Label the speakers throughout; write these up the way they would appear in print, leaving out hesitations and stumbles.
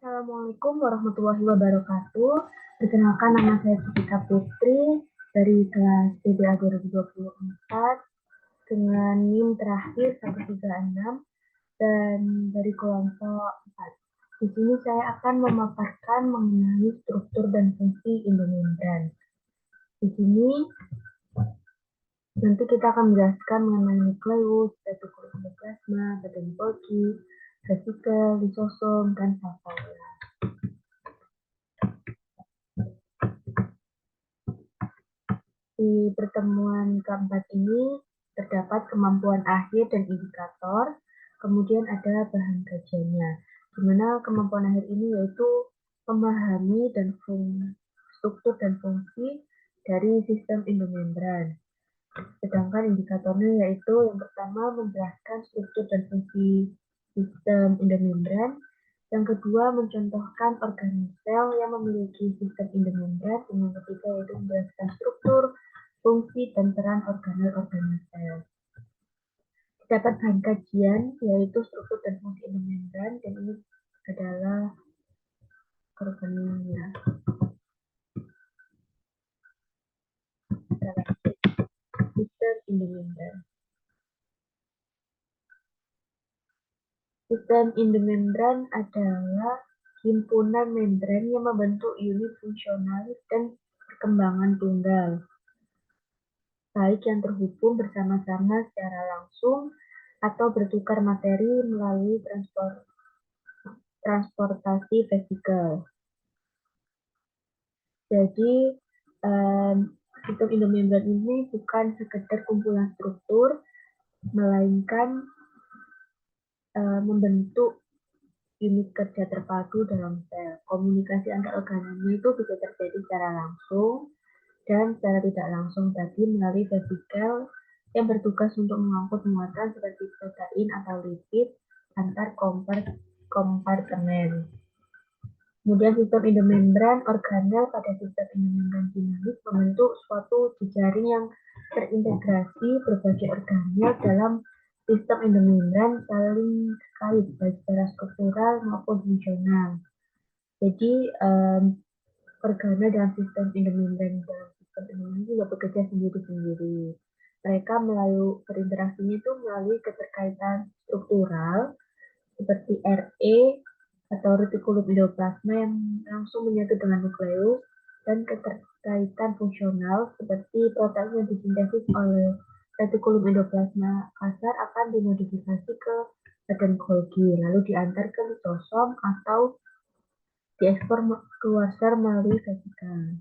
Speaker 1: Assalamualaikum warahmatullahi wabarakatuh. Perkenalkan, nama saya Citika Putri dari kelas CBA 2024 dengan NIM terakhir 136 dan dari kelompok 4. Di sini saya akan memaparkan mengenai struktur dan fungsi endomembran. Di sini nanti kita akan menjelaskan mengenai nukleus, retikulum endoplasma, badan Golgi, vesikel, lisosom, dan sel vakuola. Di pertemuan keempat ini terdapat kemampuan akhir dan indikator, kemudian ada bahan kajiannya. Di mana kemampuan akhir ini yaitu memahami dan struktur dan fungsi dari sistem endomembran. Sedangkan indikatornya yaitu yang pertama menjelaskan struktur dan fungsi sistem endomembran, yang kedua mencontohkan organosel yang memiliki sistem endomembran, dan yang ketiga yaitu menjelaskan struktur, fungsi, dan peran organel sel. Dapat bahan kajian yaitu struktur dan fungsi endomembran, dan ini adalah organelnya. Sistem endomembran. Sistem endomembran adalah himpunan membran yang membentuk unit fungsionalis dan perkembangan tunggal, baik yang terhubung bersama-sama secara langsung atau bertukar materi melalui transportasi vesikel. Jadi, sistem endomembran ini bukan sekedar kumpulan struktur, melainkan membentuk unit kerja terpadu dalam sel. Komunikasi antar organelnya itu bisa terjadi secara langsung dan secara tidak langsung tadi melalui vesikel yang bertugas untuk mengangkut muatan seperti protein atau lipid antar kompartemen. Kemudian sistem endomembran organel pada sistem endomembran dinamis membentuk suatu jejaring yang terintegrasi berbagai organel dalam sistem endomembran saling terkait baik secara struktural maupun fungsional. Jadi organel dalam sistem endomembran juga bekerja sendiri-sendiri. Mereka melalui berinteraksinya itu melalui keterkaitan struktural seperti RE atau retikulum endoplasma yang langsung menyatu dengan nukleus, dan keterkaitan fungsional seperti protein yang disintesis oleh retikulum endoplasma kasar akan dimodifikasi ke badan Golgi, lalu diantar ke lisosom atau diekspor keluar sel melalui vesikel.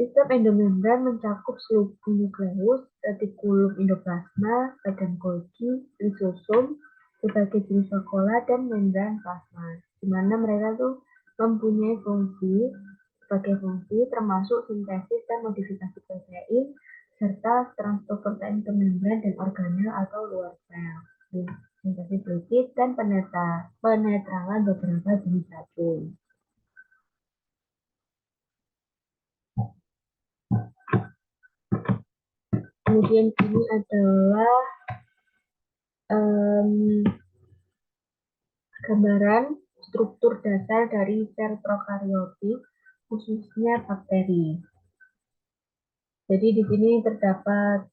Speaker 1: Sistem endomembran mencakup seluruh nukleus, retikulum endoplasma, badan Golgi, lisosom, berbagai jenis vakuola, dan membran plasma, di mana mereka tuh mempunyai sebagai fungsi termasuk sintesis dan modifikasi protein, serta transfer protein ke membran dan organel atau luar sel, sintesis lipid, dan penetralan beberapa jenis racun. Kemudian ini adalah gambaran struktur dasar dari sel prokariotik, khususnya bakteri. Jadi di sini terdapat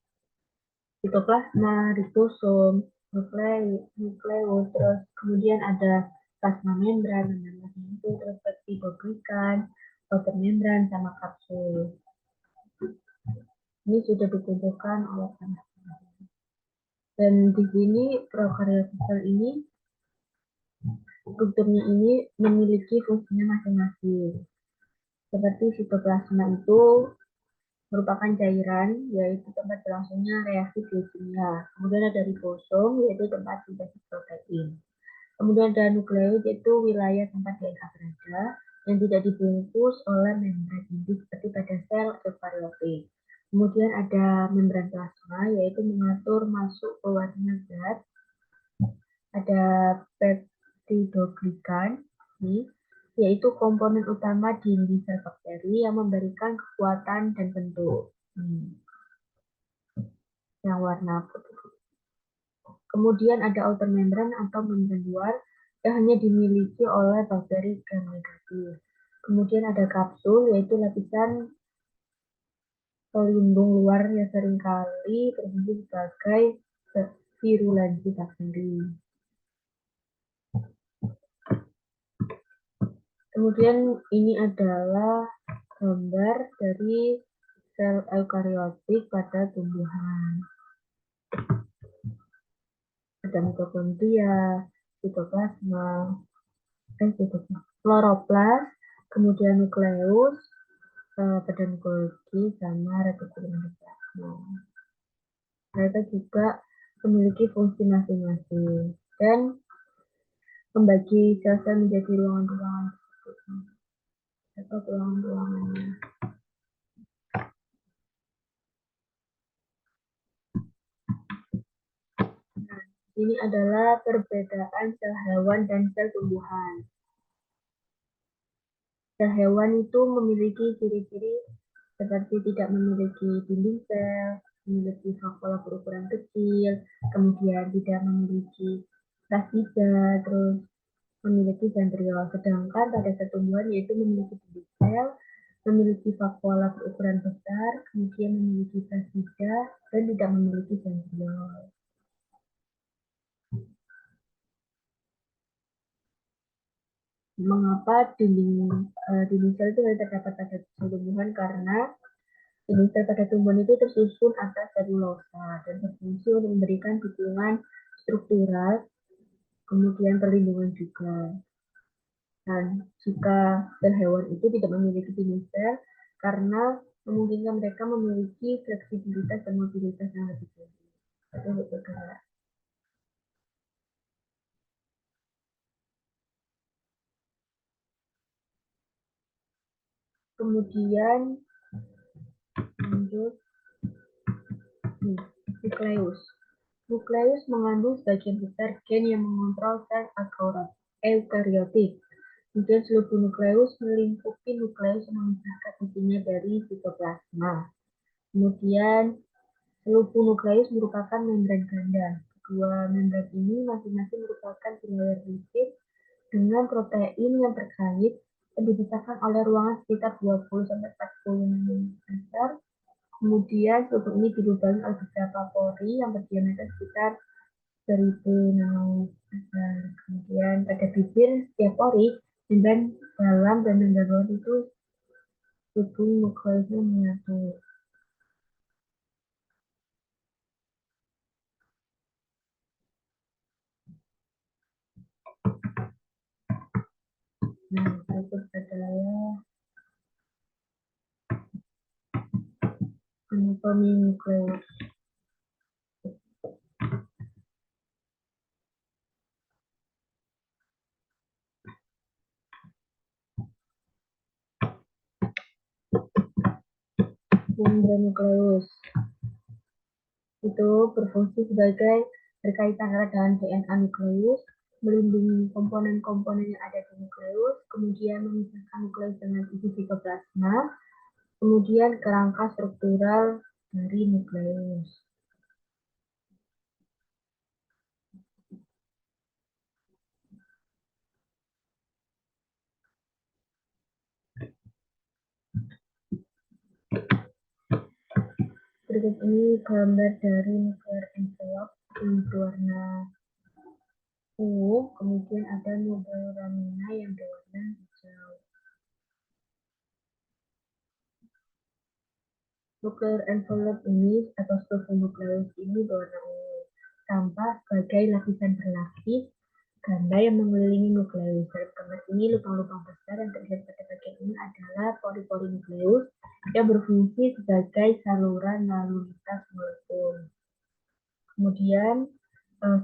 Speaker 1: sitoplasma, ribosom, nukleus, terus kemudian ada plasma membran, itu terus riboglycan, outer membran, sama kapsul. Ini sudah ditentukan oleh anak-anak. Dan di sini prokaryotik sel ini strukturnya ini memiliki fungsinya masing-masing. Seperti sitoplasma itu merupakan cairan, yaitu tempat berlangsungnya reaksi biokimia. Kemudian ada ribosom, yaitu tempat sintesis protein. Kemudian ada nukleus, yaitu wilayah tempat DNA berada yang tidak dibungkus oleh membran inti seperti pada sel eukariotik. Kemudian ada membran plasma, yaitu mengatur masuk keluarnya zat. Ada peptidoglikan, yaitu komponen utama di sel bakteri yang memberikan kekuatan dan bentuk. Yang warna putih. Kemudian ada outer membran atau membran luar, yang hanya dimiliki oleh bakteri gram negatif. Kemudian ada kapsul, yaitu lapisan pelindung luar yang seringkali berfungsi sebagai virulensi bakteri. Kemudian ini adalah gambar dari sel eukariotik pada tumbuhan. Ada mitokondria, sitoplasma, kloroplas, kemudian nukleus, badan Golgi, sama retikulum endoplasma. Mereka juga memiliki fungsi masing-masing dan membagi sel-sel menjadi ruangan-ruangan atau ruangan-ruangannya. Nah, ini adalah perbedaan sel hewan dan sel tumbuhan. Sel hewan itu memiliki ciri-ciri seperti tidak memiliki dinding sel, memiliki vakuola berukuran kecil, kemudian tidak memiliki plasida, terus memiliki dendriol. Sedangkan pada sel tumbuhan yaitu memiliki dinding sel, memiliki vakuola berukuran besar, kemudian memiliki plasida, dan tidak memiliki dendriol. Mengapa dinding sel itu terdapat pada sel tumbuhan? Karena dinding sel pada tumbuhan itu tersusun atas selulosa dan berfungsi untuk memberikan dukungan struktural, kemudian perlindungan juga. Dan jika sel hewan itu tidak memiliki dinding sel, karena memungkinkan mereka memiliki fleksibilitas dan mobilitas yang lebih tinggi. Untuk bergerak. Kemudian lanjut nukleus. Nukleus mengandung sebagian besar gen yang mengontrol sel eukariotik. Kemudian seluruh nukleus melingkupi nukleus yang memisahkan isinya dari sitoplasma. Kemudian seluruh nukleus merupakan membran ganda. Kedua membran ini masing-masing merupakan bilayer lipid dengan protein yang terkait dan dipisahkan oleh ruangan sekitar 20-40 nanometer. Kemudian struktur ini dilubangi oleh beberapa pori yang berdiameter sekitar 1000 nanometer. Kemudian pada bibir setiap pori, membran dalam dan membran luar itu hubung nukleusnya menyatu. Nah, berikut adalah anatomi nukleus. Membran nukleus itu berfungsi sebagai berkaitan erat dengan DNA nukleus, melindungi komponen-komponen yang ada di nukleus, kemudian memisahkan nukleus dengan isi sitoplasma, kemudian kerangka struktural dari nukleus. Berikut ini gambar dari nuclear envelope yang berwarna ungu, kemudian ada nukleoramina yang berwarna hijau. Nuclear envelope ini atau struktur nukleus ini berwarna ungu, tampak sebagai lapisan berlapis ganda yang mengelilingi nukleus. Dalam gambar ini, lubang-lubang besar yang terlihat pada bagian ini adalah pori-pori nukleus yang berfungsi sebagai saluran lalu lintas molekul. Kemudian,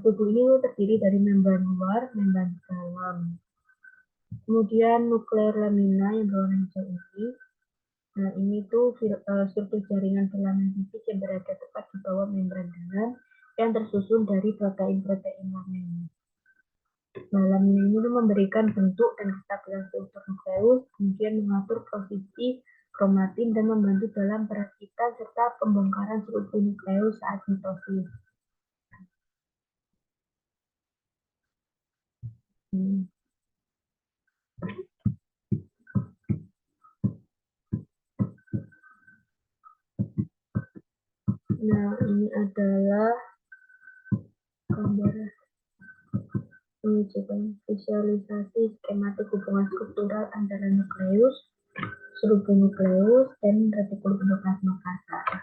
Speaker 1: tubuh ini terdiri dari membran luar, membran dalam. Kemudian nuklear lamina yang berwarna hijau ini, nah ini tuh struktur jaringan filamen tipis yang berada tepat di bawah membran dalam yang tersusun dari protein-protein lamina. Nah, lamina ini memberikan bentuk dan kestabilan struktur nukleus, kemudian mengatur posisi kromatin dan membantu dalam perakitan serta pembongkaran struktur nukleus saat mitosis. Nah, ini adalah gambar menunjukkan visualisasi skematik hubungan struktural antara nukleus, subnukleus, dan retikulum endoplasma kasar.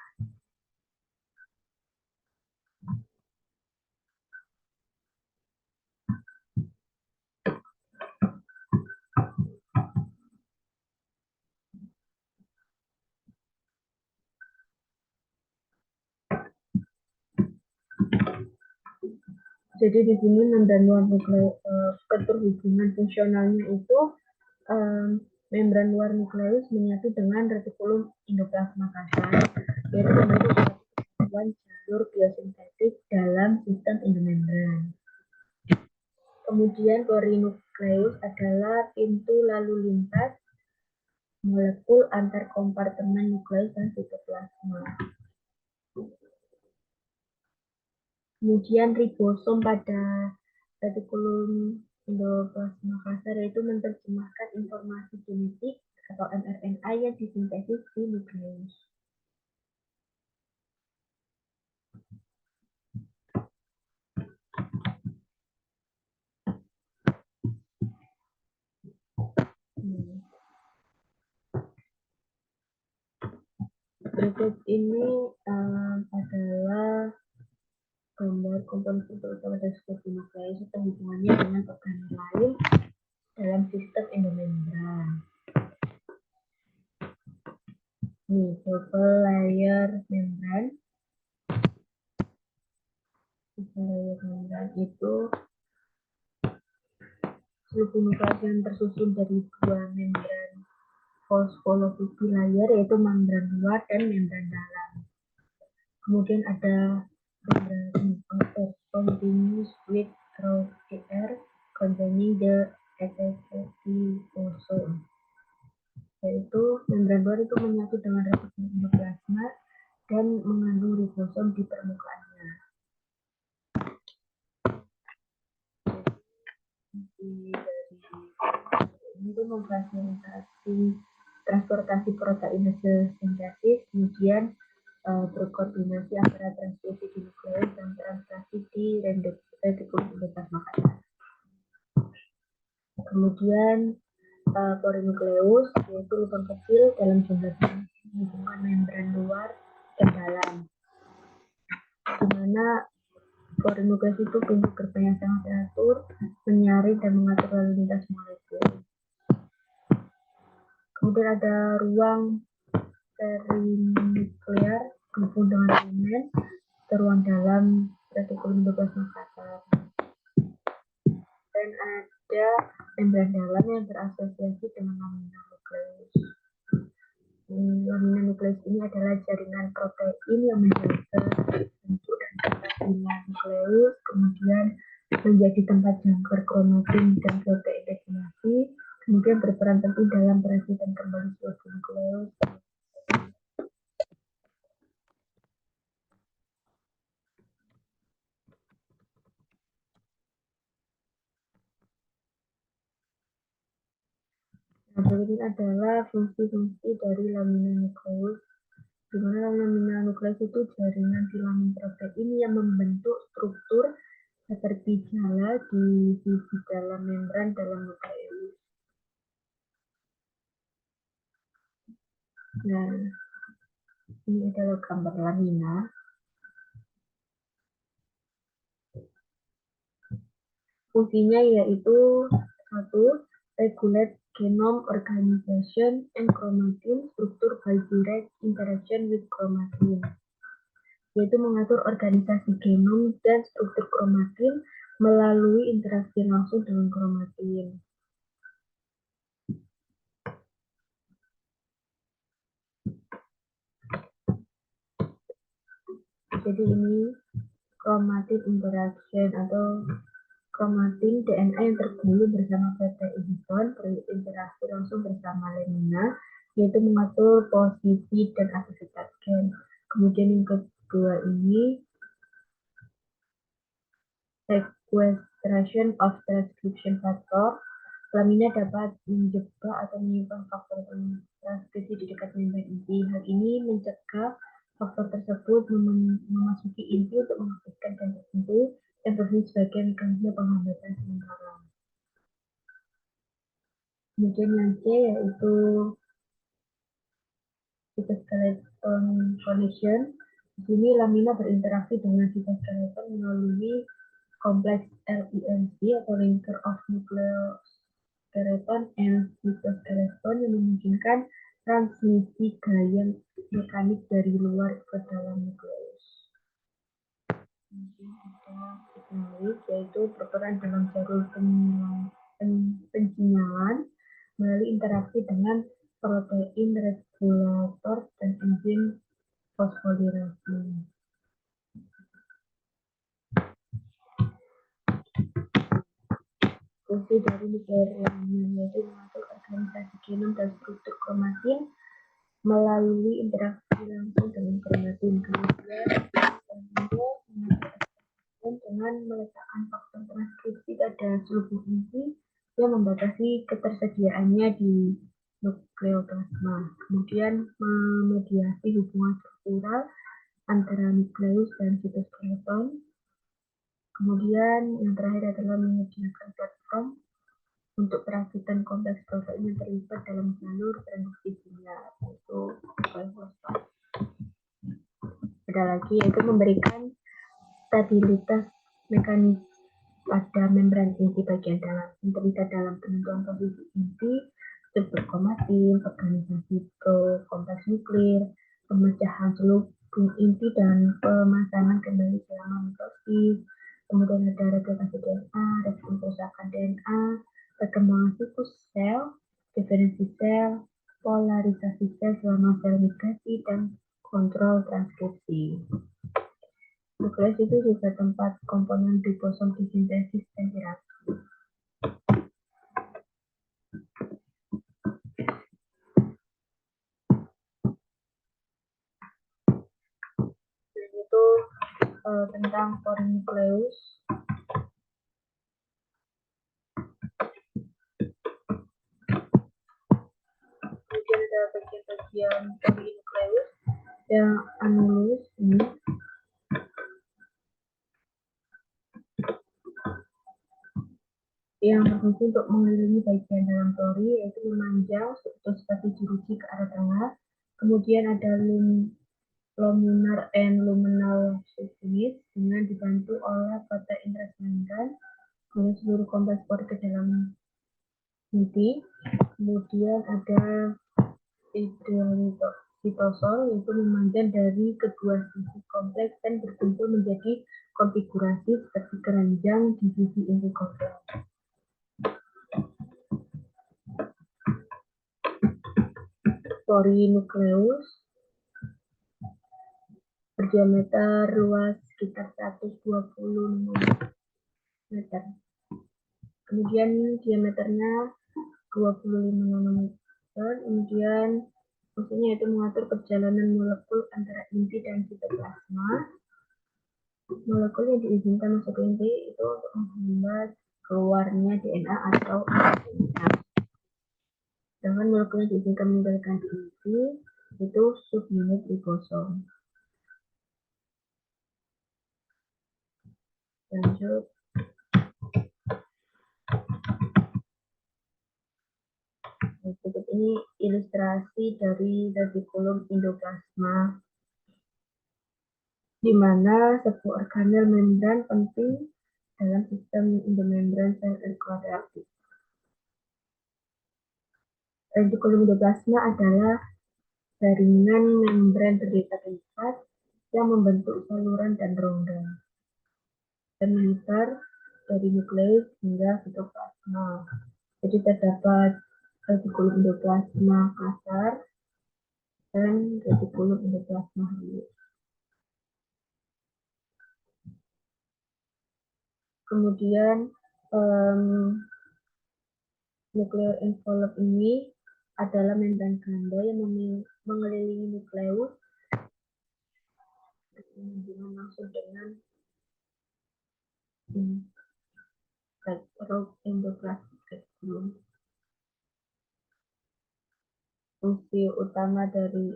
Speaker 1: Jadi di sini membran luar nukleus, keterhubungan fungsionalnya itu membran luar nukleus menyatu dengan retikulum endoplasma kasar, yaitu membentuk suatu jalur biosintetik dalam sistem endomembran. Kemudian porinukleus adalah pintu lalu lintas molekul antar kompartemen nukleus dan sitoplasma. Kemudian ribosom pada retikulum endoplasma kasar yaitu menerjemahkan informasi genetik atau mRNA yang disintesis di nukleus. Berikut ini adalah gambar komponen struktur utama dari struktur nukleus serta hubungannya dengan organel lain dalam sistem endomembran. Nih, double layer membran. Double layer membran itu struktur nukleus yang tersusun dari dua membran fosfolipid layer, yaitu membran luar dan membran dalam. Kemudian ada membran continuous with rough air containing the epitheliosome, yaitu membran luar itu menyatu dengan retikulum endoplasma dan mengandung ribosom di permukaannya. Ini itu memfasilitasi transportasi proteinase sintesis, kemudian berkoordinasi antara transkripsi di nukleus dan translasi di retikulum endoplasma kasar. Kemudian porinukleus yaitu lubang kecil dalam jumlah hubungan membran luar dan dalam, di mana porinukleus itu pintu gerbang yang sangat teratur, menyaring dan mengatur lalu lintas molekul. Kemudian ada ruang perinuklear berhubung dengan lumen ke ruang dalam retikulum endoplasma kasar. Dan ada membran dalam yang berasosiasi dengan lamina nukleus. Lamina nukleus ini adalah jaringan protein yang menjaga bentuk dan kestabilan nukleus, kemudian menjadi tempat jangkar kromatin dan protein regenerasi, kemudian berperan penting dalam peredaran kembali struktur nukleus. Nah, berikut adalah fungsi-fungsi dari lamina nukleus, di mana lamina nukleus itu jaringan filamen protein yang membentuk struktur seperti jala di sisi dalam membran dalam nukleus. Nah, ini adalah gambar lamina. Fungsinya yaitu satu, regulate genome organization and chromatin structure by direct interaction with chromatin, yaitu mengatur organisasi genom dan struktur kromatin melalui interaksi langsung dengan kromatin. Jadi ini chromatin interaction atau kromatin DNA yang tergulung bersama protein hidron berinteraksi langsung bersama lamina, yaitu mengatur posisi dan aktivitas gen. Kemudian yang kedua ini sequestration expression of transcription factor, lamina dapat menjebak atau menyimpan faktor transkripsi di dekat membran inti. Hal ini mencegah faktor tersebut memasuki inti untuk mengaktifkan gen tertentu yang berfungsi sebagai mekanisme penghambatan sementara. Kemudian yang C yaitu cytoskeleton connection. Di sini lamina berinteraksi dengan cytoskeleton melalui kompleks LINC atau linker of nucleoskeleton and cytoskeleton yang memungkinkan transmisi gaya mekanik dari luar ke dalam nukleus. Kemudian ada signalis, yaitu berperan dalam jalur pensinyalan melalui interaksi dengan protein regulator dan enzim fosfodilasi. Fungsi dari nuklear lamina yaitu mengatur organisasi genom dan struktur kromatin melalui interaksi langsung dengan kromatin. Kemudian dengan meletakkan faktor transkripsi pada seluruh inti yang membatasi ketersediaannya di nukleoplasma. Kemudian memediasi hubungan struktural antara nukleus dan sitoskeleton. Kemudian yang terakhir adalah menyediakan platform untuk perakitan kompleks protein yang terlibat dalam jalur transduksi kimia, yaitu fosfat. Ada lagi yaitu memberikan stabilitas mekanis pada membran inti bagian dalam yang terlibat dalam penentuan posisi inti, struktur kromatin, organisasi kompleks nuklir, pemecahan seluruh inti dan pemasangan kembali selama mitosis. Kemudian ada replikasi DNA, respon kerusakan DNA, perkembangan siklus sel, diferensi sel, polarisasi sel selama sel migrasi, dan kontrol transkripsi. Nukleus itu juga tempat komponen ribosom disintesis dan diracun. Dan itu tentang porinukleus. Kemudian ada bagian-bagian porinukleus yang anulus ini. Yang berfungsi untuk mengelilingi bagian dalam pori, yaitu memanjang atau seperti jeruji ke arah tengah. Kemudian ada luminar and luminal unit dengan dibantu oleh protein transmembran dengan seluruh kompleks pori ke dalam inti. Kemudian ada hidrolitosol, yaitu memanjang dari kedua sisi kompleks dan berkumpul menjadi konfigurasi seperti keranjang di sisi inti kompleks. Porinukleus berdiameter luas sekitar 120 meter. Kemudian diameternya 25 nanometer. Kemudian fungsinya itu mengatur perjalanan molekul antara inti dan sitoplasma. Molekul yang diizinkan masuk ke inti itu untuk menghambat keluarnya DNA atau RNA. Sedangkan molekul yang diizinkan meninggalkan inti itu subunit ribosom. Lanjut. Berikut ini ilustrasi dari retikulum endoplasma, di mana sebuah organel membran penting dalam sistem endomembran sel eukariotik. Retikulum endoplasma adalah jaringan membran berlipat-lipat yang membentuk saluran dan rongga dan menyebar dari nukleus hingga sitoplasma. Jadi terdapat retikulum endoplasma kasar dan retikulum endoplasma halus. Kemudian nuclear envelope ini adalah membran ganda yang mengelilingi nukleus dengan langsung dengan rope endoplasmic reticulum. Fungsi utama dari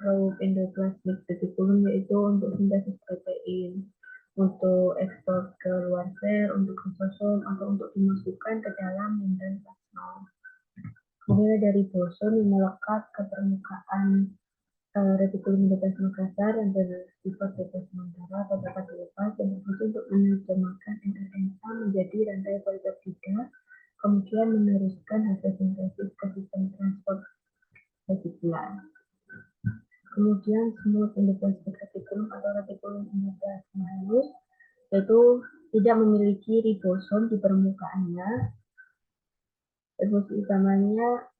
Speaker 1: rope endoplasmic reticulum yaitu untuk sintesis protein, untuk ekspor ke luar sel, untuk ribosom, atau untuk dimasukkan ke dalam membran plasma. Kemudian dari boson yang melekat ke permukaan retikulum endoplasmik kasar yang bersifat bebas sementara atau dapat dilepas dan berfungsi untuk menerjemahkan RNA menjadi rantai polipeptida, kemudian meneruskan hasil sintesis ke sistem transport retikular. Kemudian smooth endoplasmic reticulum atau retikulum endoplasma halus yaitu tidak memiliki ribosom di permukaannya. Fungsi utamanya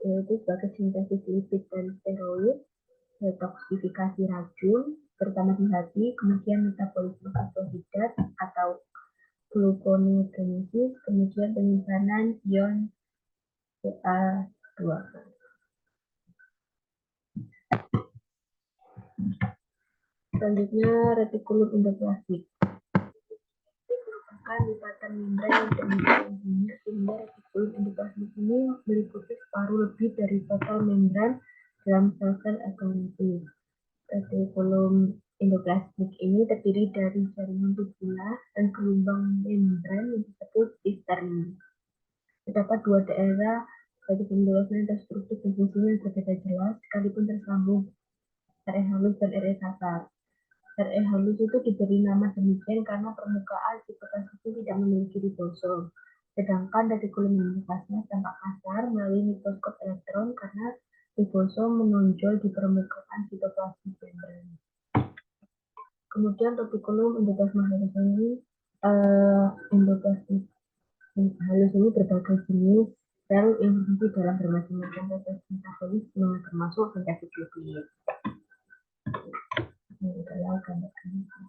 Speaker 1: yaitu sebagai sintesis lipid dan steroid, detoksifikasi racun, terutama di hati, kemudian metabolisme karbohidrat atau gluconeogenesis, kemudian penyimpanan ion Ca2. Selanjutnya retikulum endoplasmik. Merupakan lipatan membran yang demikian banyak sehingga retikulum endoplasmik ini meliputi separuh lebih dari total membran dalam sel-sel eukariotik. Retikulum endoplasmik ini terdiri dari jaringan tubular dan gelombang membran yang disebut sisterni. Terdapat dua daerah retikulum endoplasmik dan struktur dan fungsinya berbeda jelas sekalipun tersambung RE halus dan RE kasar. RE halus itu diberi nama demikian karena permukaan sitoplasma tidak memiliki ribosom. Sedangkan retikulum endoplasmik tampak kasar melalui mikroskop elektron karena ribosom menonjol di permukaan sitoplasma membran. Kemudian retikulum endoplasma halus ini berbagai jenis sel yang berfungsi dalam bermacam-macam proses metabolisme termasuk sintesis lipid. Ini adalah gambar-gambar.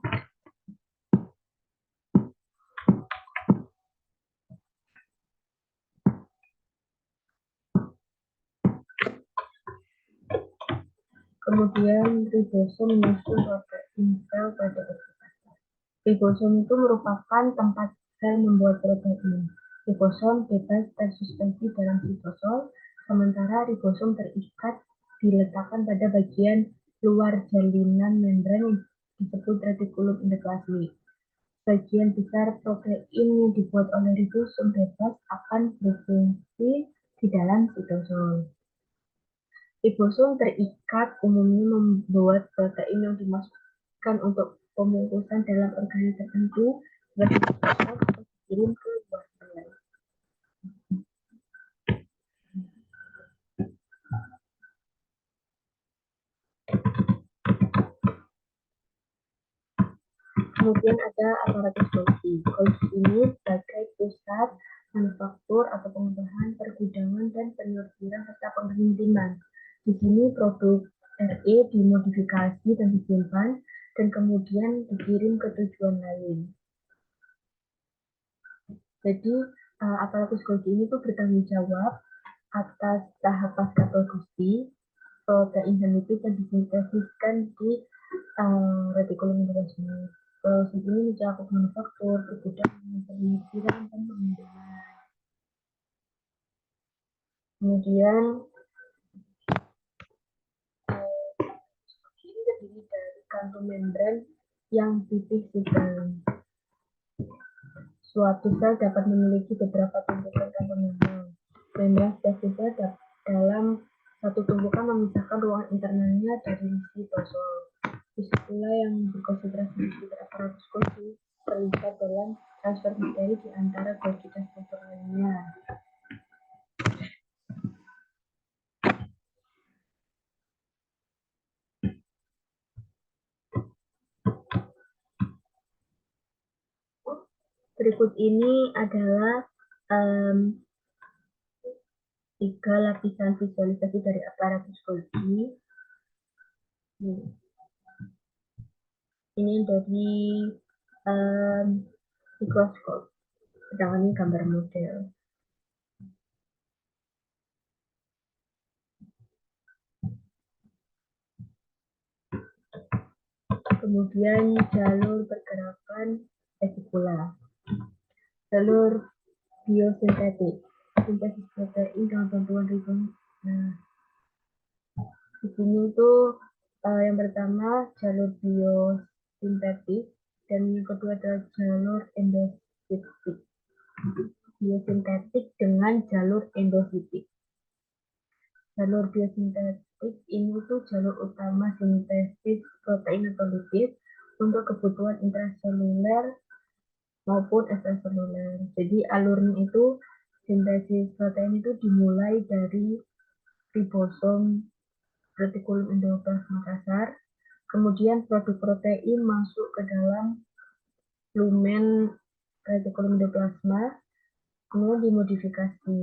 Speaker 1: Kemudian ribosom menyusun protein sel pada kasar. Ribosom itu merupakan tempat sel membuat protein. Ribosom bebas tersuspensi dalam sitosol, sementara ribosom terikat diletakkan pada bagian luar jalinan membran yang disebut retikulum endoplasmik. Bagian besar protein yang dibuat oleh ribosom bebas akan berfungsi di dalam sitosol. Ribosom terikat umumnya membuat protein yang dimasukkan untuk pembungkusan dalam organ tertentu seperti sitosol atau dikirim ke luar sel. Kemudian ada aparatus Golgi. Golgi ini sebagai pusat manufaktur atau pengembangan, pergudangan, dan penyortiran serta pengiriman. Di sini produk RE dimodifikasi dan disimpan dan kemudian dikirim ke tujuan lain. Jadi aparatus Golgi ini tuh bertanggung jawab atas tahap pasca produksi protein dan lipid yang disintesiskan di retikulum endoplasmik. Proses ini mencakup manufaktur, pergudangan, penyimpanan, dan pengembangan. Kemudian ini terdiri dari kantung membran yang tipis di dalam. Suatu sel dapat memiliki beberapa tumpukan kantung membran. Membran spesifik dalam satu tumpukan memisahkan ruangan internalnya dari sitosol. Disitulah yang berkonsentrasi di sekitar aparatus Golgi terlibat dalam transfer materi di antara Golgi dan struktur lainnya. Berikut ini adalah 3 lapisan visualisasi dari aparatus Golgi. Ini dari mikroskop, sedangkan ini gambar model. Kemudian jalur pergerakan retikula. Jalur biosintetik, sintesis protein dengan bantuan ribon. Nah, di sini itu yang pertama jalur biosintetik dan yang kedua adalah jalur endositik. Biosintetik dengan jalur endositik. Jalur biosintetik ini tuh jalur utama sintesis protein atau lipid untuk kebutuhan intraseluler maupun ekstraseluler. Jadi alurnya itu sintesis protein itu dimulai dari ribosom retikulum endoplasma kasar, kemudian produk protein masuk ke dalam lumen retikulum endoplasma, kemudian dimodifikasi.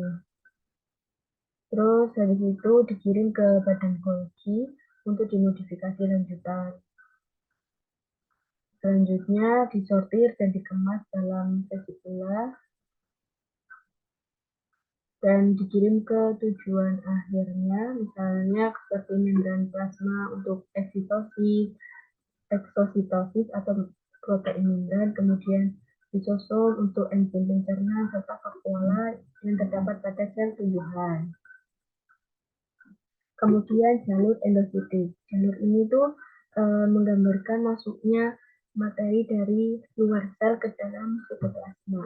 Speaker 1: Terus habis itu dikirim ke badan Golgi untuk dimodifikasi lanjutan. Selanjutnya disortir dan dikemas dalam vesicula dan dikirim ke tujuan akhirnya, misalnya seperti membran plasma untuk eksositosis atau protein membran, kemudian lisosom untuk enzim pencerna serta vakuola yang terdapat pada sel tumbuhan. Kemudian jalur endositik. Jalur ini tuh menggambarkan masuknya materi dari luar sel ke dalam sitoplasma.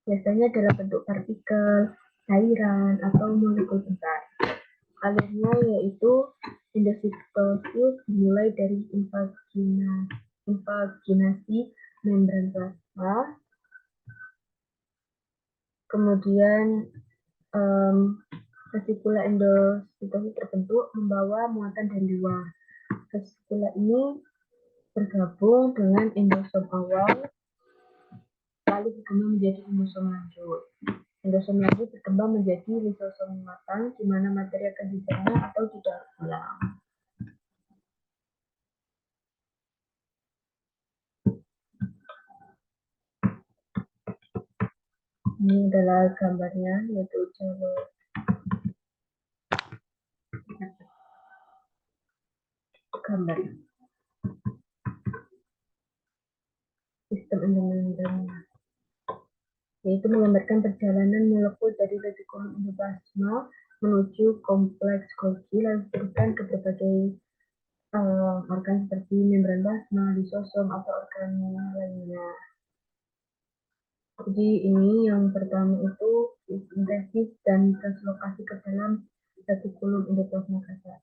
Speaker 1: Biasanya dalam bentuk partikel, cairan, atau molekul besar. Alurnya yaitu endositosis dimulai dari invaginasi membran plasma, kemudian vesikula endositosis terbentuk membawa muatan dari luar. Vesikula ini bergabung dengan endosom awal, lalu berkembang menjadi endosom lanjut. Endosom lanjut berkembang menjadi lisosom matang, di mana materi akan dicerna atau didaur ulang. Ini adalah gambarnya, yaitu jalur gambar sistem endomembran, yaitu menggambarkan perjalanan molekul dari retikulum endoplasma menuju kompleks Golgi lalu diteruskan ke berbagai organ seperti membran plasma, lisosom, atau organ lainnya. Jadi ini yang pertama itu sintesis dan translokasi ke dalam retikulum endoplasma kasar.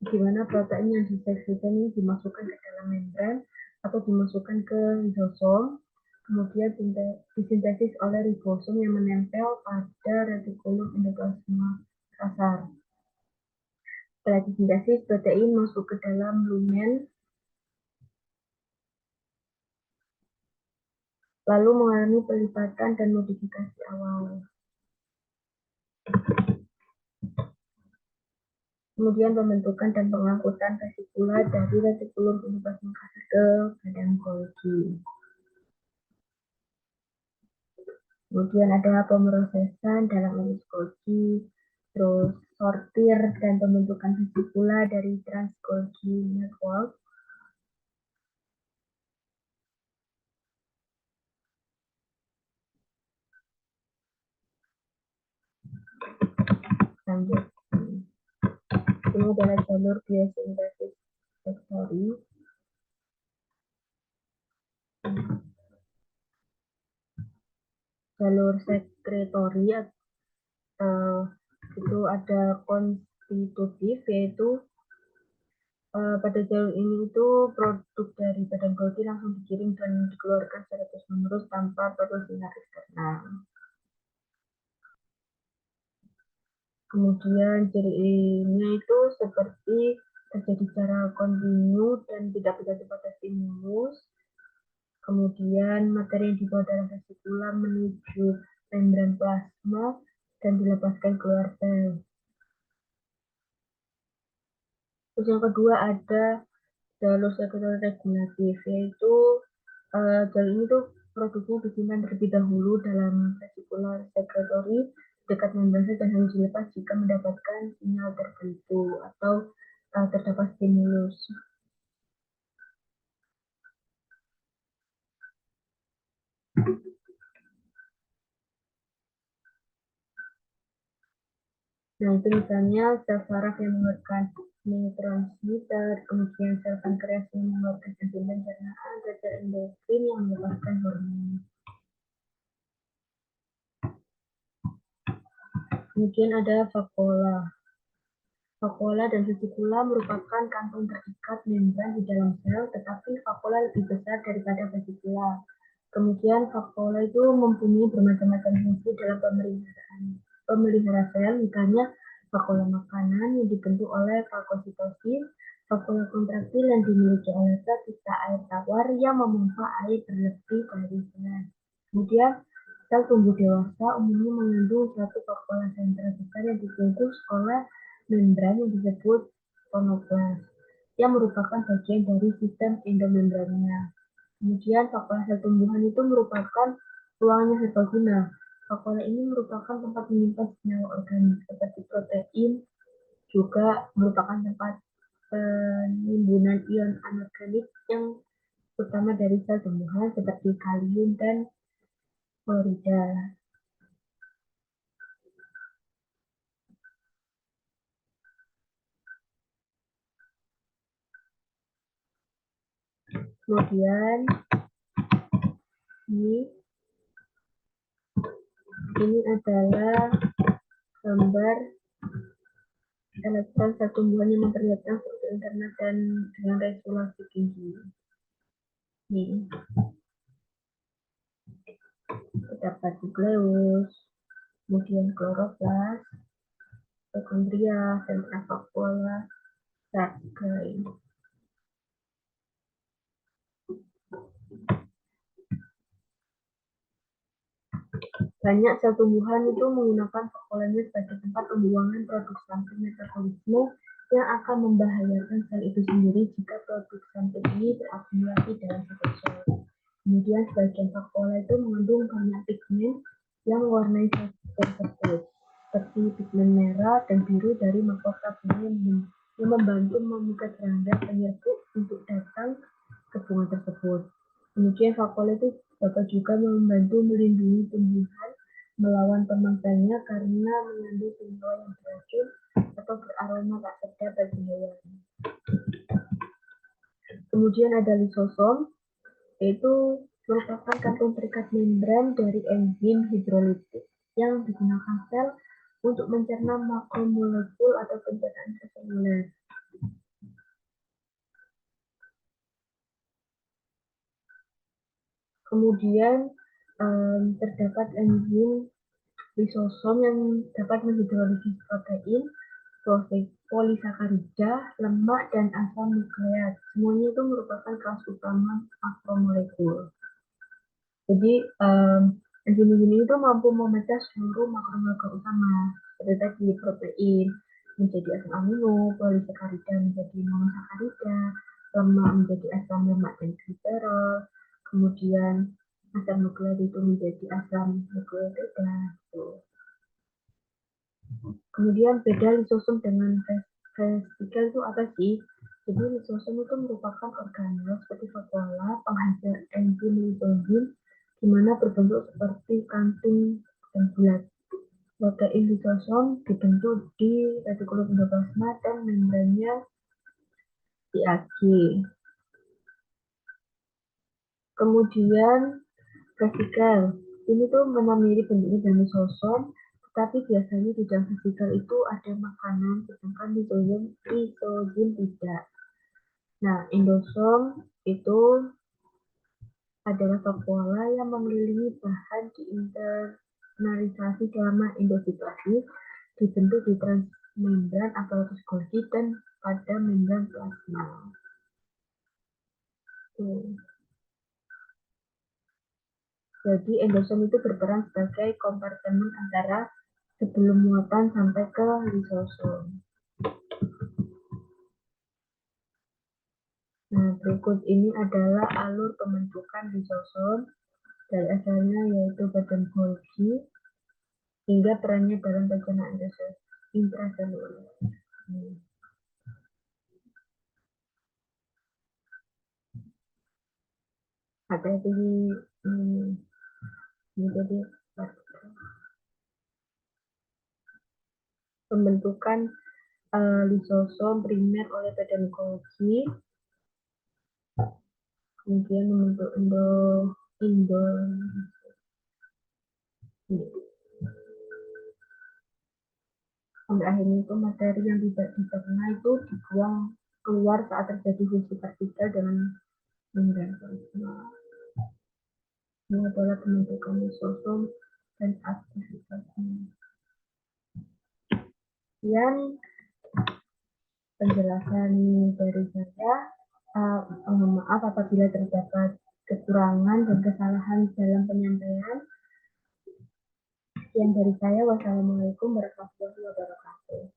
Speaker 1: Di mana protein yang disekresi ini dimasukkan ke dalam membran atau dimasukkan ke lisosom, kemudian disintesis oleh ribosom yang menempel pada retikulum endoplasma kasar. Setelah disintesis, protein masuk ke dalam lumen, lalu mengalami pelipatan dan modifikasi awal. Kemudian pembentukan dan pengangkutan vesikula dari retikulum endoplasma kasar ke badan Golgi. Kemudian ada pemrosesan dalam urus Golgi, terus sortir dan pembentukan vesikula dari Trans-Golgi Network. Lanjut. Ini adalah jalur biosintesis sektori. Jalur sekretori itu ada konstitutif, yaitu pada jalur ini itu produk dari badan Golgi langsung dikirim dan dikeluarkan secara terus-menerus tanpa perlu sinar eksternal. Kemudian cirinya itu seperti terjadi secara kontinu dan tidak bergantung pada stimulus. Kemudian materi yang dibawa dalam vesikula menuju membran plasma dan dilepaskan keluar sel. Terus yang kedua ada jalur sekretori regulatif, yaitu jalur ini tuh produknya disimpan terlebih dahulu dalam vesikula sekretori dekat membran dan harus dilepas jika mendapatkan sinyal tertentu atau terdapat stimulus. Nah, itu misalnya sel saraf yang mengeluarkan neurotransmitter, kemudian sel pankreas yang mengeluarkan enzim pencernaan, dan sel endokrin yang mengeluarkan hormon. Kemudian ada vakuola. Vakuola dan vesicula merupakan kantung terikat membran di dalam sel, tetapi vakuola lebih besar daripada vesicula. Kemudian vakuola itu mempunyai bermacam-macam fungsi dalam pemelihara sel, misalnya vakuola makanan yang dibentuk oleh fagositosis, vakuola kontraktil yang dimiliki oleh sel sisa air tawar yang memompa air berlebih dari sel. Kemudian sel tumbuh dewasa umumnya mengandung satu vakuola sentral besar yang dibungkus oleh membran yang disebut fonoplas, yang merupakan bagian dari sistem endomembrannya. Kemudian vakuola sel tumbuhan itu merupakan ruangan serbaguna. Vakuola ini merupakan tempat menyimpan senyawa organik seperti protein, juga merupakan tempat penimbunan ion anorganik yang utama dari sel tumbuhan seperti kalium dan klorida. Kemudian ini adalah gambar elektron sel tumbuhan yang memperlihatkan struktur internal dan dengan resolusi tinggi. Ini terdapat nukleus, kemudian kloroplas, mitokondria, sentra vakuola, sargai. Banyak sel tumbuhan itu menggunakan vakuolanya sebagai tempat pembuangan produk samping metabolisme yang akan membahayakan sel itu sendiri jika produk samping ini berakumulasi dalam satu sel. Kemudian sebagian vakuola itu mengandung banyak pigmen yang mewarnai sel tersebut, seperti pigmen merah dan biru dari mahkota bunga yang membantu memikat serangga penyerbuk untuk datang ke bunga tersebut. Kemudian vakuola itu dapat juga membantu melindungi tumbuhan melawan pemangsanya karena mengandung senyawa yang beracun atau beraroma tak sedap bagi hewan. Kemudian ada lisosom, yaitu merupakan kantung terikat membran dari enzim hidrolitik yang digunakan sel untuk mencerna makromolekul atau pencernaan seluler. Kemudian terdapat enzim lisosom yang dapat menghidrolisis protein, polisakarida, lemak, dan asam nukleat. Semuanya itu merupakan kelas utama makromolekul. Jadi enzim ini itu mampu memecah seluruh makromolekul utama, seperti tadi protein menjadi asam amino, polisakarida menjadi monosakarida, lemak menjadi asam lemak dan gliserol, kemudian asam nukleat itu menjadi asam nukleotida. Kemudian beda lisosom dengan vesikel itu apa sih? Jadi lisosom itu merupakan organel seperti vakuola penghasil enzim lisosom, di mana berbentuk seperti kantung dan bulat. Protein lisosom dibentuk di retikulum endoplasma dan membrannya di Ag. Kemudian vesikel, ini tuh memang mirip bentuknya dengan lisosom, tapi biasanya di dalam vesikel itu ada makanan, sedangkan lisosom tidak. Nah, endosom itu adalah vakuola yang mengelilingi bahan diinternalisasi selama endositosis, dibentuk di transmembran aparatus Golgi dan pada membran plasma. Jadi endosom itu berperan sebagai kompartemen antara sebelum muatan sampai ke lisosom. Nah, berikut ini adalah alur pembentukan lisosom dari asalnya yaitu badan Golgi hingga perannya dalam pencernaan intraseluler. ada di menjadi pembentukan lisosom primer oleh badan Golgi, kemudian membentuk indo sampai akhirnya itu materi yang tidak dicerna itu dibuang keluar saat terjadi fusi partikel dengan membran plasma. Ini adalah pembentukan lisosom dan aktivitasnya. Yang penjelasan dari saya, mohon maaf apabila terdapat kekurangan dan kesalahan dalam penyampaian. Sekian dari saya. Wassalamualaikum warahmatullahi wabarakatuh.